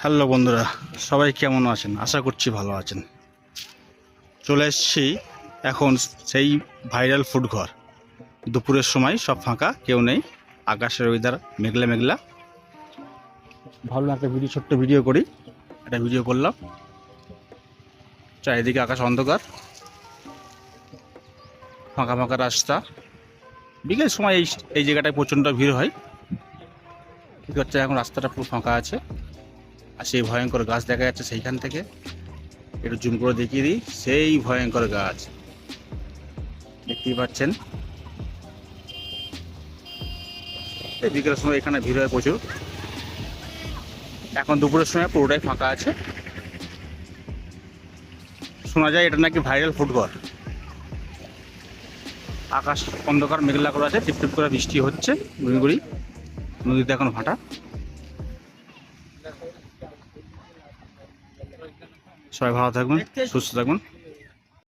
Hello বন্ধুরা, সবাই কেমন আছেন? আশা করছি ভালো আছেন। চলে এসেছি এখন সেই ভাইরাল ফুড ঘর। দুপুরের সময় সব ফাঁকা, কেউ নেই, আকাশের ওয়েদার মেঘলা মেঘলা। ভাবলাম একটা ছোট্ট ভিডিও করি। একটা ভিডিও করলাম। চারিদিকে আকাশ অন্ধকার, ফাঁকা ফাঁকা রাস্তা। বিকেল সময় এই এই জায়গাটায় প্রচণ্ড ভিড় হয়। ঠিক হচ্ছে, এখন রাস্তাটা পুরো ফাঁকা আছে। আর সেই ভয়ঙ্কর গাছ দেখা যাচ্ছে সেইখান থেকে। একটু জুম করে দেখিয়ে দিই, সেই ভয়ঙ্কর গাছ দেখতেই পাচ্ছেন। এই বিকেলের সময় এখানে ভিড় হয় প্রচুর। এখন দুপুরের সময় পুরোটাই ফাঁকা আছে। শোনা যায় এটা নাকি ভাইরাল ফুড ঘর। আকাশ অন্ধকার মেঘলা করে আছে, টিপটিপ করে বৃষ্টি হচ্ছে, গুড়ি নদীতে এখন ভাটা। সবাই ভালো থাকবেন, সুস্থ থাকবেন।